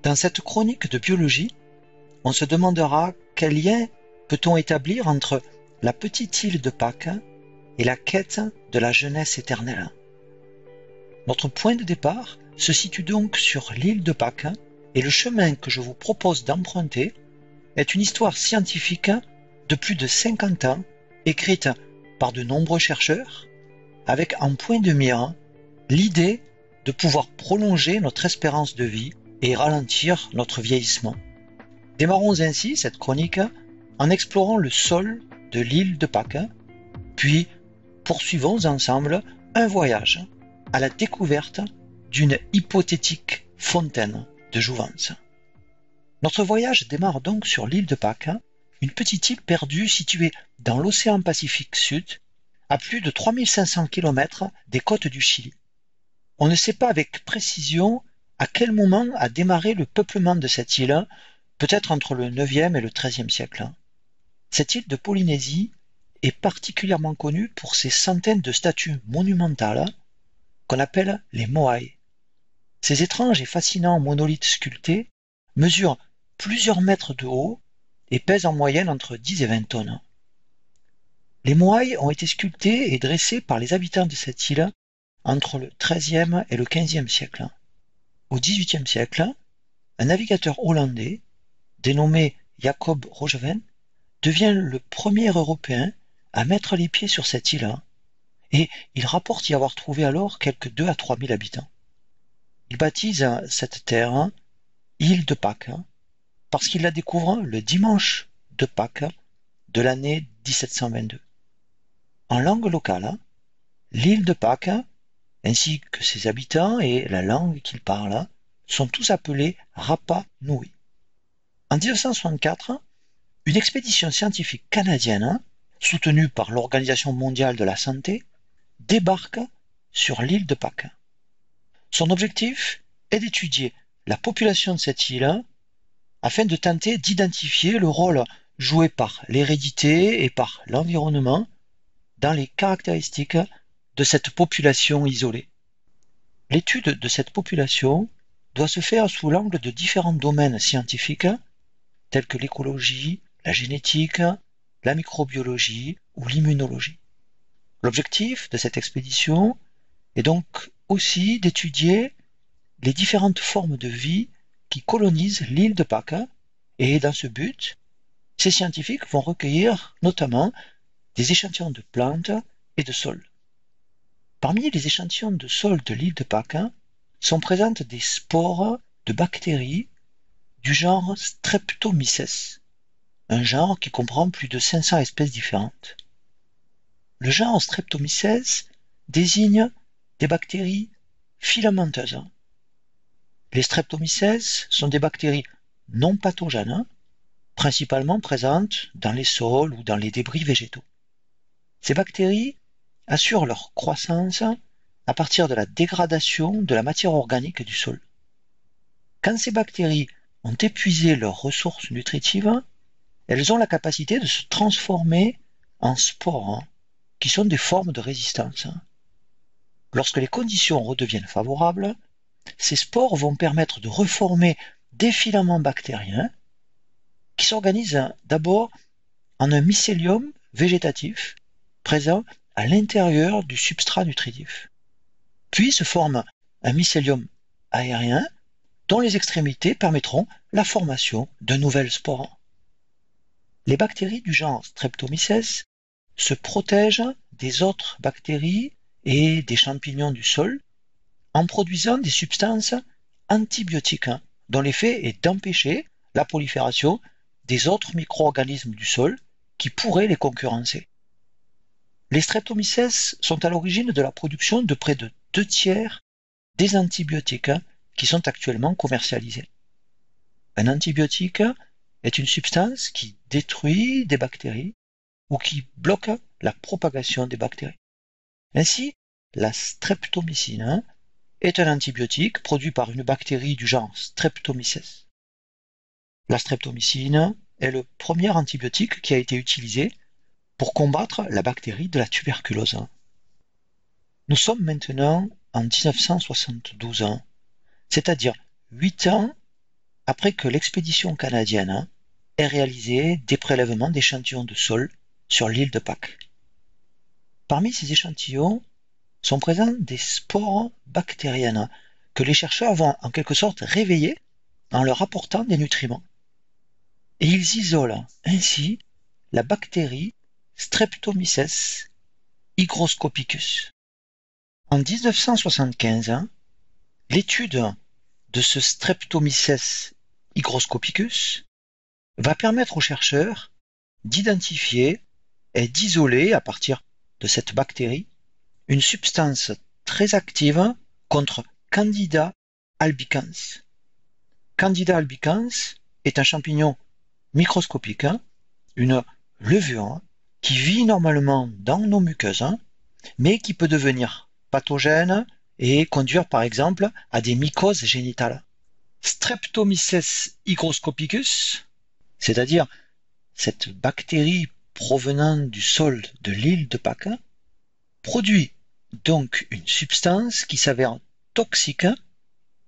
Dans cette chronique de biologie, on se demandera quel lien peut-on établir entre la petite île de Pâques et la quête de la jeunesse éternelle. Notre point de départ se situe donc sur l'île de Pâques et le chemin que je vous propose d'emprunter est une histoire scientifique de plus de 50 ans, écrite par de nombreux chercheurs, avec en point de mire l'idée de pouvoir prolonger notre espérance de vie et ralentir notre vieillissement. Démarrons ainsi cette chronique en explorant le sol de l'île de Pâques, puis poursuivons ensemble un voyage à la découverte d'une hypothétique fontaine de jouvence. Notre voyage démarre donc sur l'île de Pâques, une petite île perdue située dans l'océan Pacifique Sud, à plus de 3500 km des côtes du Chili. On ne sait pas avec précision à quel moment a démarré le peuplement de cette île, peut-être entre le 9e et le 13e siècle. Cette île de Polynésie est particulièrement connue pour ses centaines de statues monumentales qu'on appelle les moai. Ces étranges et fascinants monolithes sculptés mesurent plusieurs mètres de haut et pèsent en moyenne entre 10 et 20 tonnes. Les moai ont été sculptés et dressés par les habitants de cette île entre le XIIIe et le XVe siècle. Au XVIIIe siècle, un navigateur hollandais, dénommé Jacob Roggeveen, devient le premier Européen à mettre les pieds sur cette île, et il rapporte y avoir trouvé alors quelques 2 à 3 000 habitants. Il baptise cette terre île de Pâques, parce qu'il la découvre le dimanche de Pâques de l'année 1722. En langue locale, l'île de Pâques, ainsi que ses habitants et la langue qu'ils parlent, sont tous appelés Rapa Nui. En 1964, une expédition scientifique canadienne, soutenue par l'Organisation mondiale de la santé, débarque sur l'île de Pâques. Son objectif est d'étudier la population de cette île afin de tenter d'identifier le rôle joué par l'hérédité et par l'environnement dans les caractéristiques de cette population isolée. L'étude de cette population doit se faire sous l'angle de différents domaines scientifiques tels que l'écologie, la génétique, la microbiologie ou l'immunologie. L'objectif de cette expédition est donc aussi d'étudier les différentes formes de vie qui colonisent l'île de Pâques, et dans ce but, ces scientifiques vont recueillir notamment des échantillons de plantes et de sols. Parmi les échantillons de sol de l'île de Pâques sont présentes des spores de bactéries du genre Streptomyces, un genre qui comprend plus de 500 espèces différentes. Le genre Streptomyces désigne des bactéries filamenteuses. Les Streptomyces sont des bactéries non pathogènes, principalement présentes dans les sols ou dans les débris végétaux. Ces bactéries assurent leur croissance à partir de la dégradation de la matière organique du sol. Quand ces bactéries ont épuisé leurs ressources nutritives, elles ont la capacité de se transformer en spores, qui sont des formes de résistance. Lorsque les conditions redeviennent favorables, ces spores vont permettre de reformer des filaments bactériens qui s'organisent d'abord en un mycélium végétatif présent à l'intérieur du substrat nutritif. Puis se forme un mycélium aérien dont les extrémités permettront la formation de nouvelles spores. Les bactéries du genre Streptomyces se protègent des autres bactéries et des champignons du sol en produisant des substances antibiotiques dont l'effet est d'empêcher la prolifération des autres micro-organismes du sol qui pourraient les concurrencer. Les Streptomyces sont à l'origine de la production de près de 2/3 des antibiotiques qui sont actuellement commercialisés. Un antibiotique est une substance qui détruit des bactéries ou qui bloque la propagation des bactéries. Ainsi, la streptomycine est un antibiotique produit par une bactérie du genre Streptomyces. La streptomycine est le premier antibiotique qui a été utilisé pour combattre la bactérie de la tuberculose. Nous sommes maintenant en 1972, c'est-à-dire 8 ans après que l'expédition canadienne ait réalisé des prélèvements d'échantillons de sol sur l'île de Pâques. Parmi ces échantillons sont présents des spores bactériennes que les chercheurs vont en quelque sorte réveiller en leur apportant des nutriments. Et ils isolent ainsi la bactérie Streptomyces hygroscopicus. En 1975, l'étude de ce Streptomyces hygroscopicus va permettre aux chercheurs d'identifier et d'isoler à partir de cette bactérie une substance très active contre Candida albicans. Candida albicans est un champignon microscopique, une levure qui vit normalement dans nos muqueuses, mais qui peut devenir pathogène et conduire par exemple à des mycoses génitales. Streptomyces hygroscopicus, c'est-à-dire cette bactérie provenant du sol de l'île de Pâques, produit donc une substance qui s'avère toxique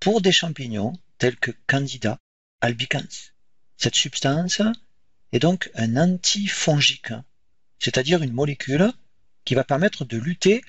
pour des champignons tels que Candida albicans. Cette substance est donc un antifongique, c'est-à-dire une molécule qui va permettre de lutter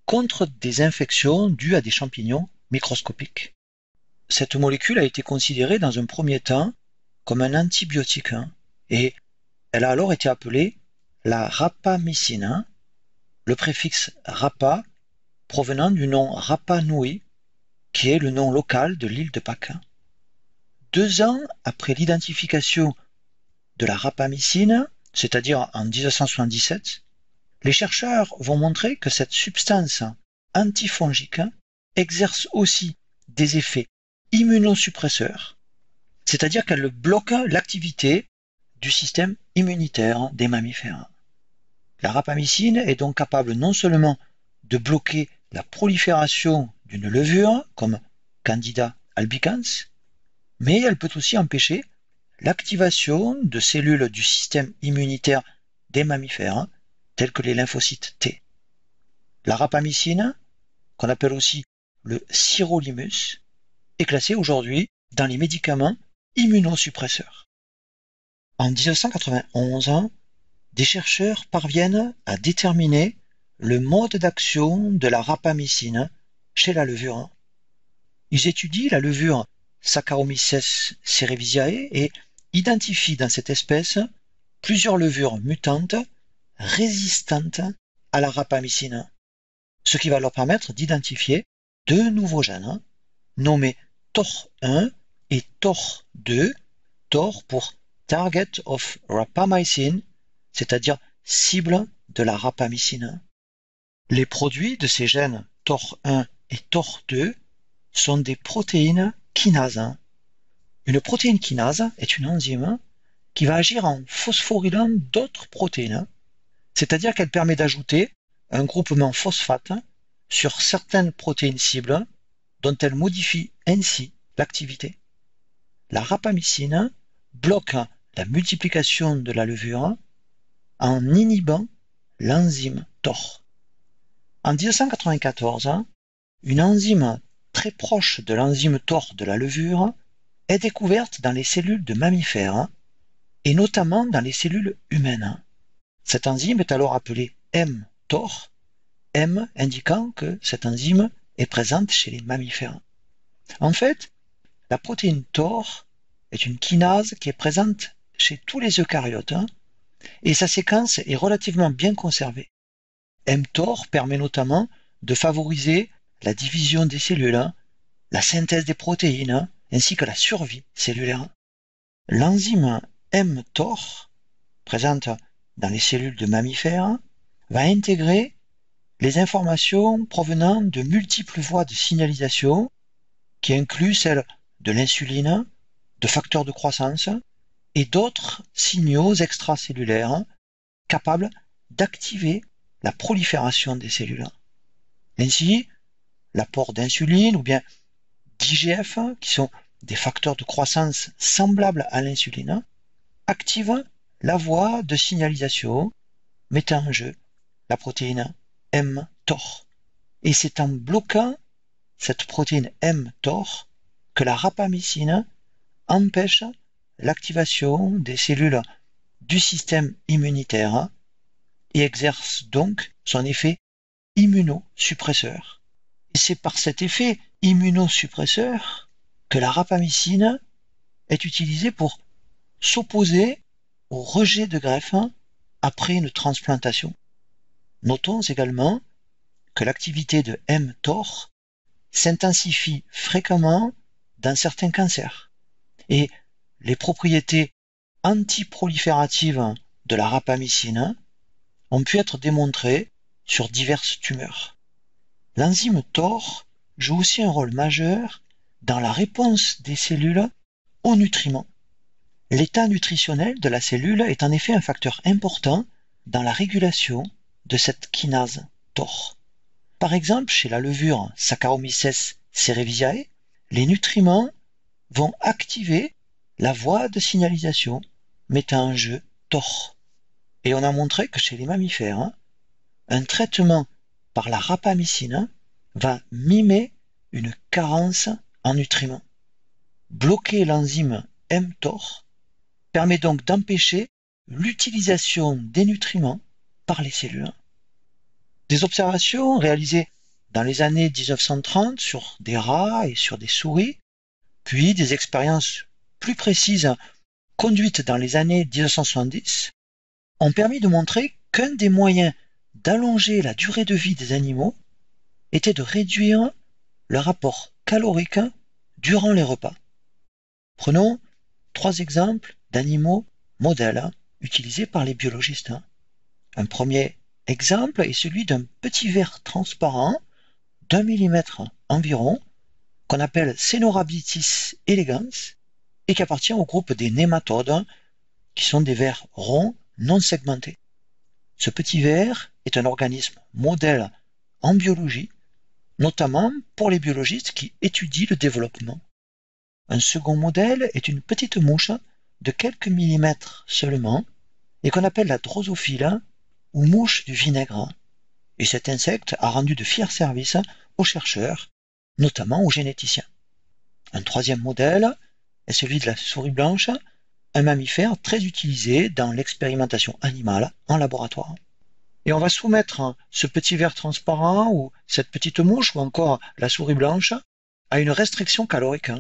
contre des infections dues à des champignons microscopiques. Cette molécule a été considérée dans un premier temps comme un antibiotique et elle a alors été appelée la rapamycine, le préfixe rapa provenant du nom Rapa Nui, qui est le nom local de l'île de Pâques. 2 ans après l'identification de la rapamycine, c'est-à-dire en 1977, les chercheurs vont montrer que cette substance antifongique exerce aussi des effets immunosuppresseurs, c'est-à-dire qu'elle bloque l'activité du système immunitaire des mammifères. La rapamycine est donc capable non seulement de bloquer la prolifération d'une levure comme Candida albicans, mais elle peut aussi empêcher l'activation de cellules du système immunitaire des mammifères, telles que les lymphocytes T. La rapamycine, qu'on appelle aussi le sirolimus, est classée aujourd'hui dans les médicaments immunosuppresseurs. En 1991, des chercheurs parviennent à déterminer le mode d'action de la rapamycine chez la levure. Ils étudient la levure Saccharomyces cerevisiae et identifient dans cette espèce plusieurs levures mutantes résistantes à la rapamycine, ce qui va leur permettre d'identifier 2 nouveaux gènes nommés TOR1 et TOR2, TOR pour Target of Rapamycin, c'est-à-dire cible de la rapamycine. Les produits de ces gènes TOR1 et TOR2 sont des protéines kinases. Une protéine kinase est une enzyme qui va agir en phosphorylant d'autres protéines, c'est-à-dire qu'elle permet d'ajouter un groupement phosphate sur certaines protéines cibles dont elle modifie ainsi l'activité. La rapamycine bloque la multiplication de la levure en inhibant l'enzyme TOR. En 1994, une enzyme très proche de l'enzyme TOR de la levure est découverte dans les cellules de mammifères et notamment dans les cellules humaines. Cette enzyme est alors appelée mTOR, M indiquant que cette enzyme est présente chez les mammifères. En fait, la protéine TOR est une kinase qui est présente chez tous les eucaryotes et sa séquence est relativement bien conservée. mTOR permet notamment de favoriser la division des cellules, la synthèse des protéines, ainsi que la survie cellulaire. L'enzyme mTOR, présente dans les cellules de mammifères, va intégrer les informations provenant de multiples voies de signalisation, qui incluent celles de l'insuline, de facteurs de croissance et d'autres signaux extracellulaires capables d'activer la prolifération des cellules. Ainsi, l'apport d'insuline ou bien d'IGF, qui sont des facteurs de croissance semblables à l'insuline, active la voie de signalisation mettant en jeu la protéine mTOR. Et c'est en bloquant cette protéine mTOR que la rapamycine empêche l'activation des cellules du système immunitaire et exerce donc son effet immunosuppresseur. Et c'est par cet effet immunosuppresseur que la rapamycine est utilisée pour s'opposer au rejet de greffe après une transplantation. Notons également que l'activité de mTOR s'intensifie fréquemment dans certains cancers et les propriétés antiprolifératives de la rapamycine ont pu être démontrées sur diverses tumeurs. L'enzyme TOR joue aussi un rôle majeur dans la réponse des cellules aux nutriments. L'état nutritionnel de la cellule est en effet un facteur important dans la régulation de cette kinase TOR. Par exemple, chez la levure Saccharomyces cerevisiae, les nutriments vont activer la voie de signalisation mettant en jeu TOR. Et on a montré que chez les mammifères, un traitement par la rapamycine va mimer une carence en nutriments. Bloquer l'enzyme mTOR permet donc d'empêcher l'utilisation des nutriments par les cellules. Des observations réalisées dans les années 1930 sur des rats et sur des souris, puis des expériences plus précises conduites dans les années 1970, ont permis de montrer qu'un des moyens d'allonger la durée de vie des animaux était de réduire le rapport calorique durant les repas. Prenons 3 exemples d'animaux modèles utilisés par les biologistes. Un premier exemple est celui d'un petit ver transparent d'1 millimètre environ qu'on appelle Caenorhabditis elegans et qui appartient au groupe des nématodes qui sont des vers ronds non segmentés. Ce petit ver est un organisme modèle en biologie, notamment pour les biologistes qui étudient le développement. Un second modèle est une petite mouche de quelques millimètres seulement et qu'on appelle la drosophile ou mouche du vinaigre. Et cet insecte a rendu de fiers services aux chercheurs, notamment aux généticiens. Un troisième modèle est celui de la souris blanche, un mammifère très utilisé dans l'expérimentation animale en laboratoire. Et on va soumettre ce petit ver transparent ou cette petite mouche ou encore la souris blanche à une restriction calorique.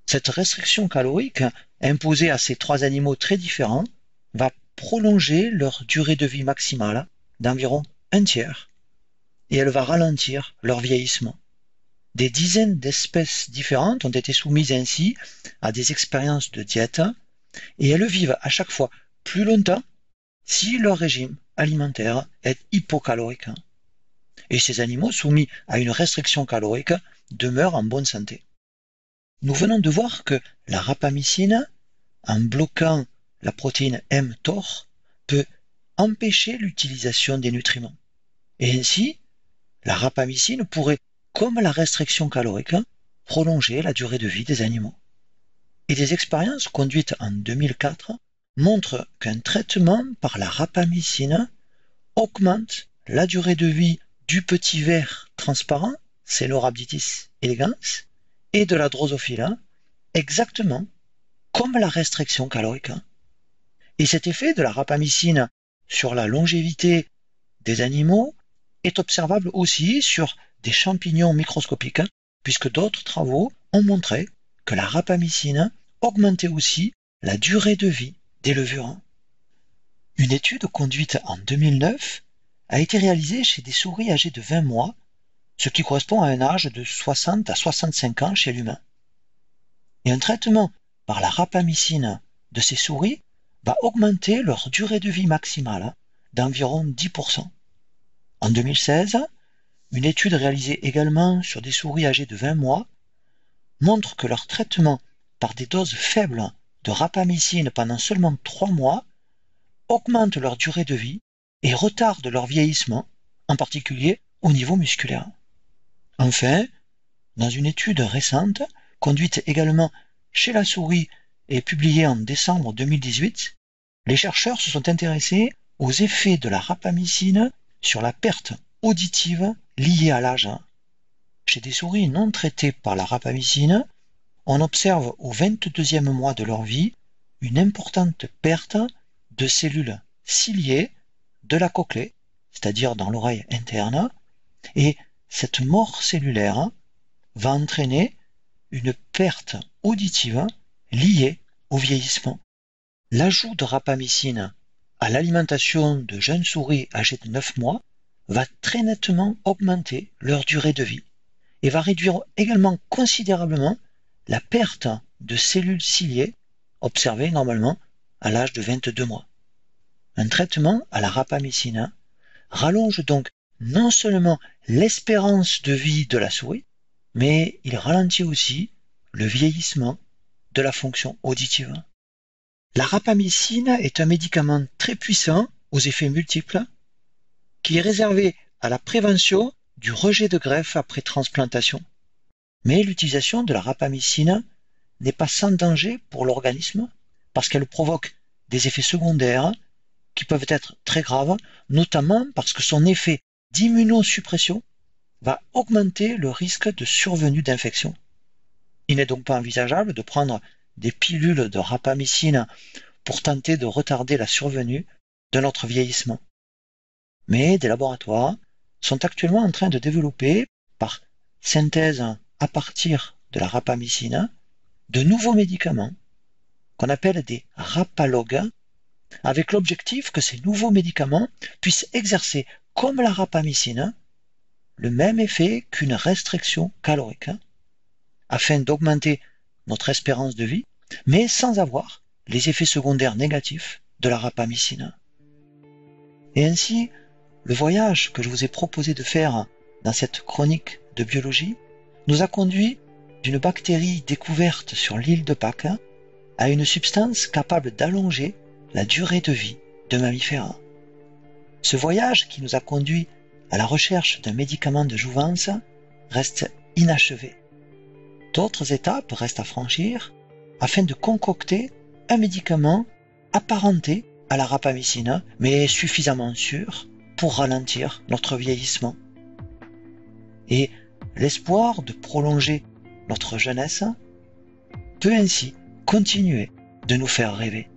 Cette restriction calorique imposée à ces 3 animaux très différents va prolonger leur durée de vie maximale d'environ 1/3 et elle va ralentir leur vieillissement. Des dizaines d'espèces différentes ont été soumises ainsi à des expériences de diète et elles vivent à chaque fois plus longtemps si leur régime alimentaire est hypocalorique. Et ces animaux soumis à une restriction calorique demeurent en bonne santé. Nous venons de voir que la rapamycine, en bloquant la protéine mTOR, peut empêcher l'utilisation des nutriments. Et ainsi, la rapamycine pourrait, comme la restriction calorique, prolonger la durée de vie des animaux. Et des expériences conduites en 2004 montrent qu'un traitement par la rapamycine augmente la durée de vie du petit ver transparent, Caenorhabditis elegans, et de la drosophile, exactement comme la restriction calorique. Et cet effet de la rapamycine sur la longévité des animaux est observable aussi sur des champignons microscopiques, puisque d'autres travaux ont montré que la rapamycine augmentait aussi la durée de vie des levures. Une étude conduite en 2009 a été réalisée chez des souris âgées de 20 mois, ce qui correspond à un âge de 60 à 65 ans chez l'humain. Et un traitement par la rapamycine de ces souris va augmenter leur durée de vie maximale d'environ 10%. En 2016, une étude réalisée également sur des souris âgées de 20 mois montre que leur traitement par des doses faibles de rapamycine pendant seulement 3 mois augmente leur durée de vie et retarde leur vieillissement, en particulier au niveau musculaire. Enfin, dans une étude récente, conduite également chez la souris et publiée en décembre 2018, les chercheurs se sont intéressés aux effets de la rapamycine sur la perte auditive liée à l'âge. Chez des souris non traitées par la rapamycine, on observe au 22e mois de leur vie une importante perte de cellules ciliées de la cochlée, c'est-à-dire dans l'oreille interne, et cette mort cellulaire va entraîner une perte auditive liée au vieillissement. L'ajout de rapamycine à l'alimentation de jeunes souris âgées de 9 mois va très nettement augmenter leur durée de vie et va réduire également considérablement la perte de cellules ciliées observée normalement à l'âge de 22 mois. Un traitement à la rapamycine rallonge donc non seulement l'espérance de vie de la souris, mais il ralentit aussi le vieillissement de la fonction auditive. La rapamycine est un médicament très puissant aux effets multiples qui est réservé à la prévention du rejet de greffe après transplantation. Mais l'utilisation de la rapamycine n'est pas sans danger pour l'organisme parce qu'elle provoque des effets secondaires qui peuvent être très graves, notamment parce que son effet d'immunosuppression va augmenter le risque de survenue d'infection. Il n'est donc pas envisageable de prendre des pilules de rapamycine pour tenter de retarder la survenue de notre vieillissement. Mais des laboratoires sont actuellement en train de développer, par synthèse à partir de la rapamycine, de nouveaux médicaments qu'on appelle des rapalogues, avec l'objectif que ces nouveaux médicaments puissent exercer, comme la rapamycine, le même effet qu'une restriction calorique, afin d'augmenter notre espérance de vie, mais sans avoir les effets secondaires négatifs de la rapamycine. Et ainsi, le voyage que je vous ai proposé de faire dans cette chronique de biologie nous a conduit d'une bactérie découverte sur l'île de Pâques à une substance capable d'allonger la durée de vie de mammifères. Ce voyage qui nous a conduit à la recherche d'un médicament de jouvence reste inachevé. D'autres étapes restent à franchir afin de concocter un médicament apparenté à la rapamycine, mais suffisamment sûr pour ralentir notre vieillissement. Et l'espoir de prolonger notre jeunesse peut ainsi continuer de nous faire rêver.